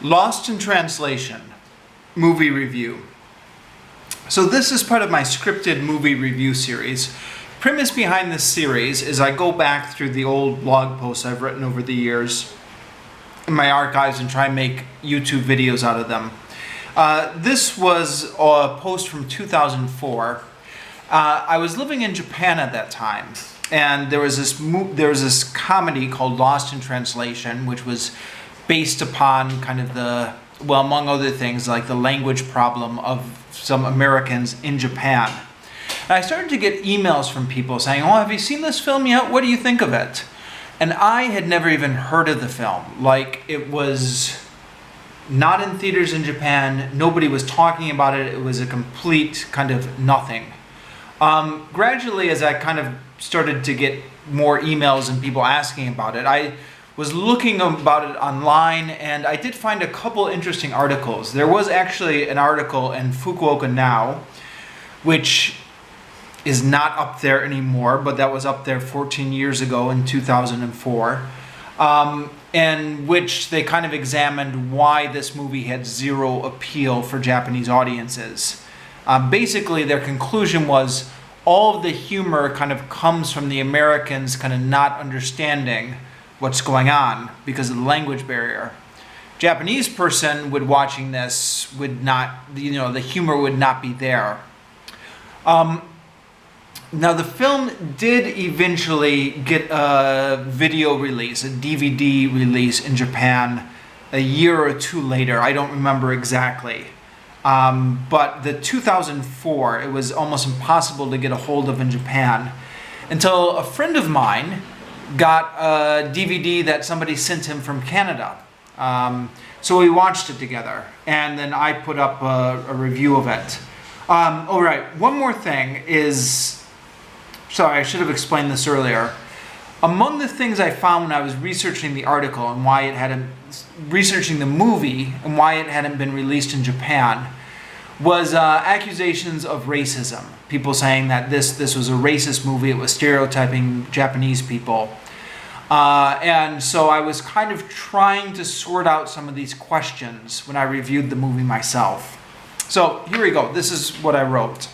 Lost in Translation, movie review. So this is part of my scripted movie review series. Premise behind this series is I go back through the old blog posts I've written over the years in my archives and try and make YouTube videos out of them. This was a post from 2004. I was living in Japan at that time, and there was this comedy called Lost in Translation, which was based upon kind of among other things, like the language problem of some Americans in Japan. And I started to get emails from people saying, "Oh, have you seen this film yet? What do you think of it?" And I had never even heard of the film. Like, it was not in theaters in Japan. Nobody was talking about it. It was a complete kind of nothing. Gradually, as I kind of started to get more emails and people asking about it, I was looking about it online, and I did find a couple interesting articles. There was actually an article in Fukuoka Now, which is not up there anymore, but that was up there 14 years ago in 2004, in which they kind of examined why this movie had zero appeal for Japanese audiences. Basically, their conclusion was all of the humor kind of comes from the Americans kind of not understanding what's going on because of the language barrier. Japanese person watching this would not, the humor would not be there. Now, the film did eventually get a video release, a DVD release in Japan a year or two later. I don't remember exactly. But the 2004, it was almost impossible to get a hold of in Japan until a friend of mine got a DVD that somebody sent him from Canada. So we watched it together, and then I put up a review of it. All right, one more thing is, sorry, I should have explained this earlier. Among the things I found when I was researching the article and why it hadn't, researching the movie and why it hadn't been released in Japan, was accusations of racism. People saying that this was a racist movie, it was stereotyping Japanese people. And so I was kind of trying to sort out some of these questions when I reviewed the movie myself. So here we go, this is what I wrote.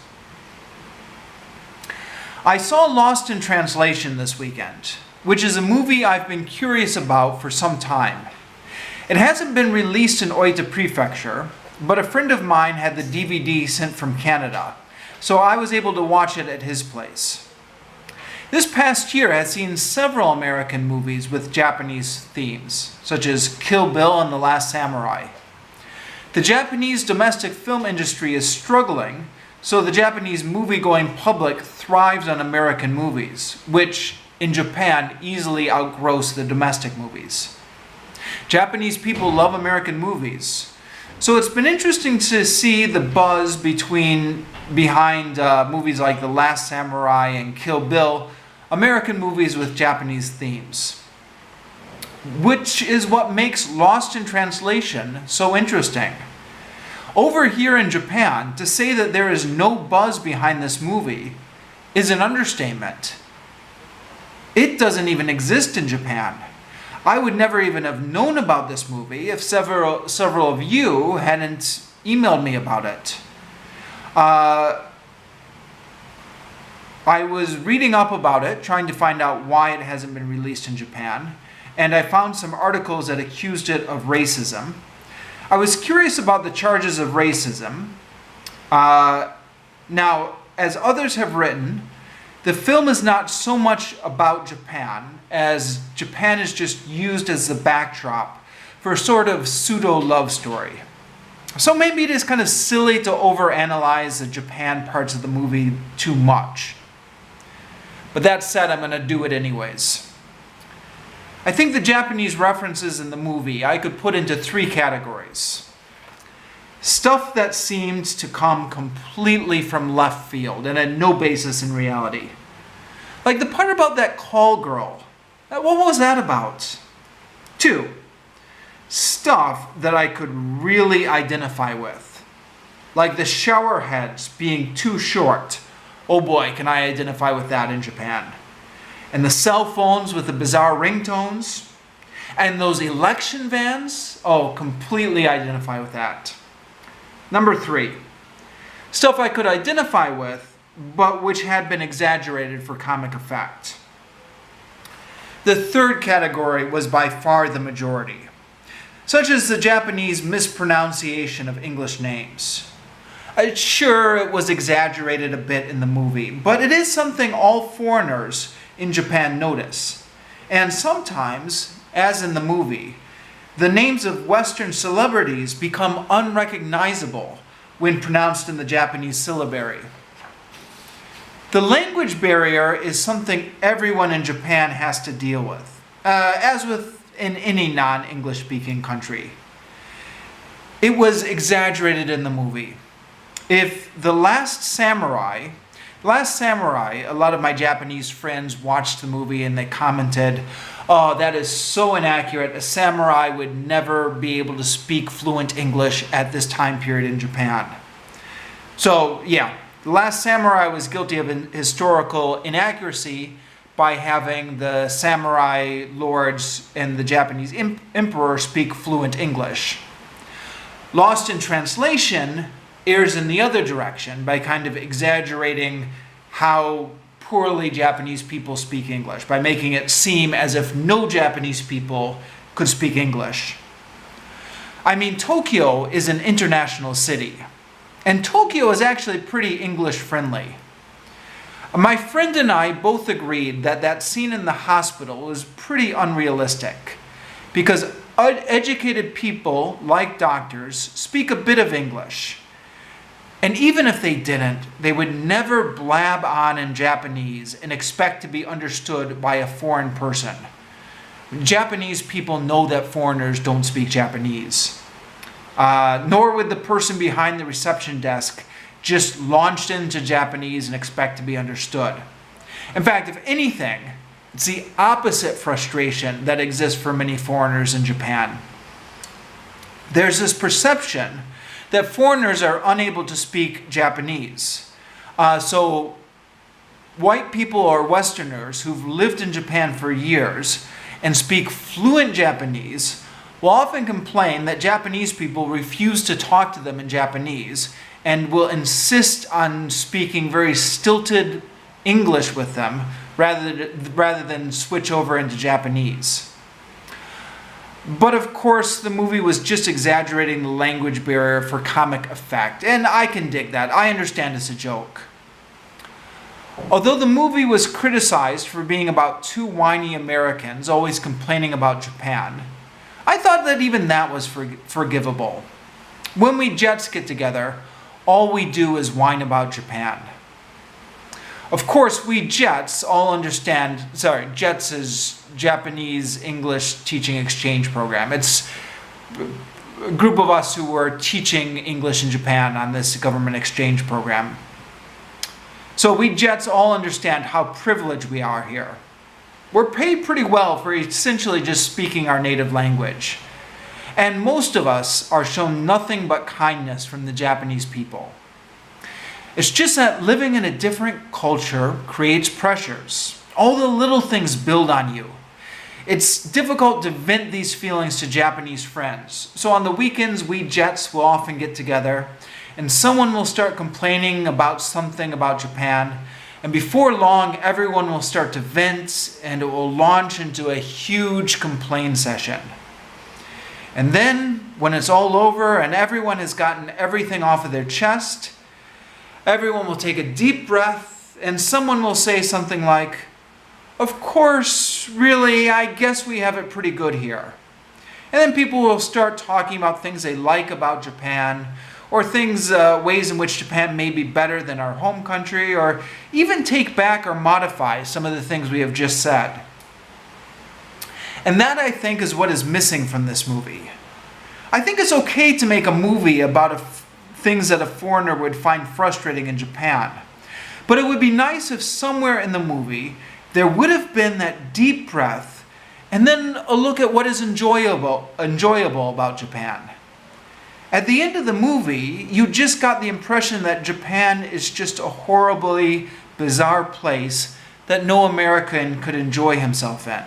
I saw Lost in Translation this weekend, which is a movie I've been curious about for some time. It hasn't been released in Oita Prefecture, but a friend of mine had the DVD sent from Canada, so I was able to watch it at his place. This past year has seen several American movies with Japanese themes, such as Kill Bill and The Last Samurai. The Japanese domestic film industry is struggling, so the Japanese movie-going public thrives on American movies, which, in Japan, easily outgross the domestic movies. Japanese people love American movies, so it's been interesting to see the buzz behind movies like The Last Samurai and Kill Bill, American movies with Japanese themes, which is what makes Lost in Translation so interesting. Over here in Japan, to say that there is no buzz behind this movie is an understatement. It doesn't even exist in Japan. I would never even have known about this movie if several of you hadn't emailed me about it. I was reading up about it, trying to find out why it hasn't been released in Japan, and I found some articles that accused it of racism. I was curious about the charges of racism. Now, as others have written, the film is not so much about Japan, as Japan is just used as the backdrop for a sort of pseudo-love story. So maybe it is kind of silly to overanalyze the Japan parts of the movie too much. But that said, I'm going to do it anyways. I think the Japanese references in the movie I could put into three categories. Stuff that seemed to come completely from left field and had no basis in reality. Like the part about that call girl. What was that about? 2, stuff that I could really identify with. Like the shower heads being too short. Oh boy, can I identify with that in Japan. And the cell phones with the bizarre ringtones. And those election vans, oh, completely identify with that. Number 3, stuff I could identify with, but which had been exaggerated for comic effect. The third category was by far the majority, such as the Japanese mispronunciation of English names. Sure, it was exaggerated a bit in the movie, but it is something all foreigners in Japan notice. And sometimes, as in the movie, the names of Western celebrities become unrecognizable when pronounced in the Japanese syllabary. The language barrier is something everyone in Japan has to deal with, as with in any non-English speaking country. It was exaggerated in the movie. If The Last Samurai, a lot of my Japanese friends watched the movie and they commented, "Oh, that is so inaccurate. A samurai would never be able to speak fluent English at this time period in Japan." So, yeah, The Last Samurai was guilty of an historical inaccuracy by having the samurai lords and the Japanese emperor speak fluent English. Lost in Translation errs in the other direction by kind of exaggerating how poorly Japanese people speak English, by making it seem as if no Japanese people could speak English. I mean, Tokyo is an international city, and Tokyo is actually pretty English friendly. My friend and I both agreed that that scene in the hospital is pretty unrealistic, because educated people, like doctors, speak a bit of English. And even if they didn't, they would never blab on in Japanese and expect to be understood by a foreign person. Japanese people know that foreigners don't speak Japanese. Nor would the person behind the reception desk just launch into Japanese and expect to be understood. In fact, if anything, it's the opposite frustration that exists for many foreigners in Japan. There's this perception that foreigners are unable to speak Japanese. So white people or Westerners who've lived in Japan for years and speak fluent Japanese will often complain that Japanese people refuse to talk to them in Japanese and will insist on speaking very stilted English with them rather than switch over into Japanese. But of course, the movie was just exaggerating the language barrier for comic effect, and I can dig that. I understand it's a joke. Although the movie was criticized for being about two whiny Americans always complaining about Japan, I thought that even that was forgivable. When we Jets get together, all we do is whine about Japan. Of course, we Jets all understand, Jets is Japanese English Teaching Exchange Program. It's a group of us who were teaching English in Japan on this government exchange program. So we Jets all understand how privileged we are here. We're paid pretty well for essentially just speaking our native language. And most of us are shown nothing but kindness from the Japanese people. It's just that living in a different culture creates pressures. All the little things build on you. It's difficult to vent these feelings to Japanese friends. So on the weekends, we Jets will often get together and someone will start complaining about something about Japan. And before long, everyone will start to vent and it will launch into a huge complaint session. And then, when it's all over and everyone has gotten everything off of their chest, everyone will take a deep breath and someone will say something like, "Of course, really, I guess we have it pretty good here." And then people will start talking about things they like about Japan, or ways in which Japan may be better than our home country, or even take back or modify some of the things we have just said. And that, I think, is what is missing from this movie. I think it's okay to make a movie about things that a foreigner would find frustrating in Japan. But it would be nice if somewhere in the movie there would have been that deep breath and then a look at what is enjoyable about Japan. At the end of the movie, you just got the impression that Japan is just a horribly bizarre place that no American could enjoy himself in.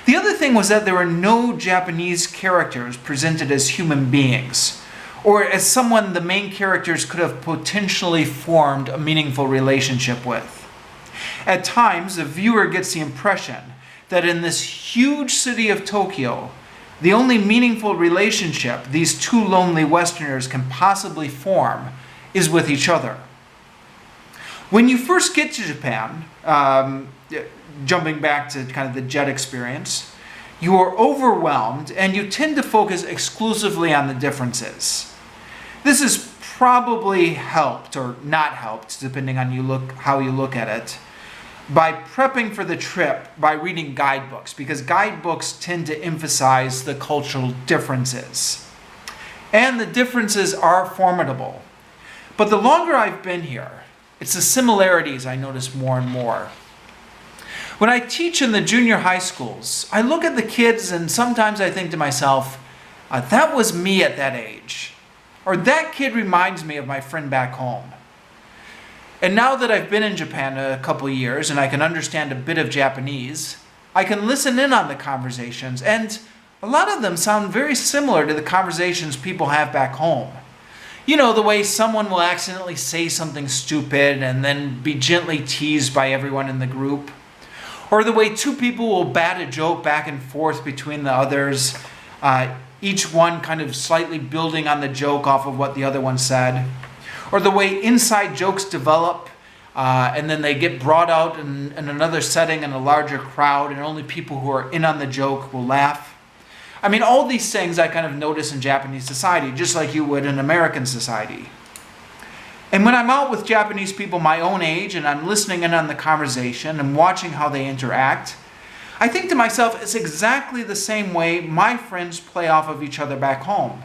The other thing was that there were no Japanese characters presented as human beings, or as someone the main characters could have potentially formed a meaningful relationship with. At times, the viewer gets the impression that in this huge city of Tokyo, the only meaningful relationship these two lonely Westerners can possibly form is with each other. When you first get to Japan, jumping back to kind of the jet experience, you are overwhelmed and you tend to focus exclusively on the differences. This is probably helped or not helped, depending on how you look at it, by prepping for the trip by reading guidebooks, because guidebooks tend to emphasize the cultural differences. And the differences are formidable. But the longer I've been here, it's the similarities I notice more and more. When I teach in the junior high schools, I look at the kids and sometimes I think to myself, that was me at that age. Or that kid reminds me of my friend back home. And now that I've been in Japan a couple years and I can understand a bit of Japanese, I can listen in on the conversations, and a lot of them sound very similar to the conversations people have back home. You know, the way someone will accidentally say something stupid and then be gently teased by everyone in the group. Or the way two people will bat a joke back and forth between the others, each one kind of slightly building on the joke off of what the other one said. Or the way inside jokes develop and then they get brought out in another setting in a larger crowd and only people who are in on the joke will laugh. I mean, all these things I kind of notice in Japanese society, just like you would in American society. And when I'm out with Japanese people my own age and I'm listening in on the conversation and watching how they interact, I think to myself, it's exactly the same way my friends play off of each other back home.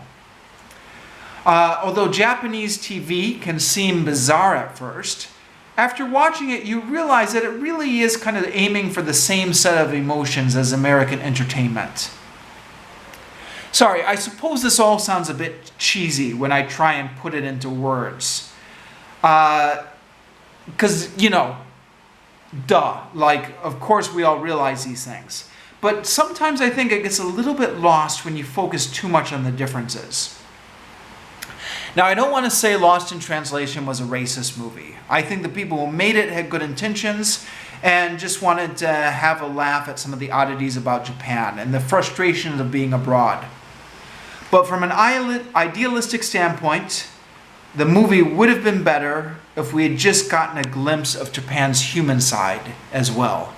Although Japanese TV can seem bizarre at first, after watching it you realize that it really is kind of aiming for the same set of emotions as American entertainment. Sorry, I suppose this all sounds a bit cheesy when I try and put it into words. Because, you know, duh, like, of course we all realize these things. But sometimes I think it gets a little bit lost when you focus too much on the differences. Now, I don't want to say Lost in Translation was a racist movie. I think the people who made it had good intentions and just wanted to have a laugh at some of the oddities about Japan and the frustrations of being abroad. But from an idealistic standpoint, the movie would have been better if we had just gotten a glimpse of Japan's human side as well.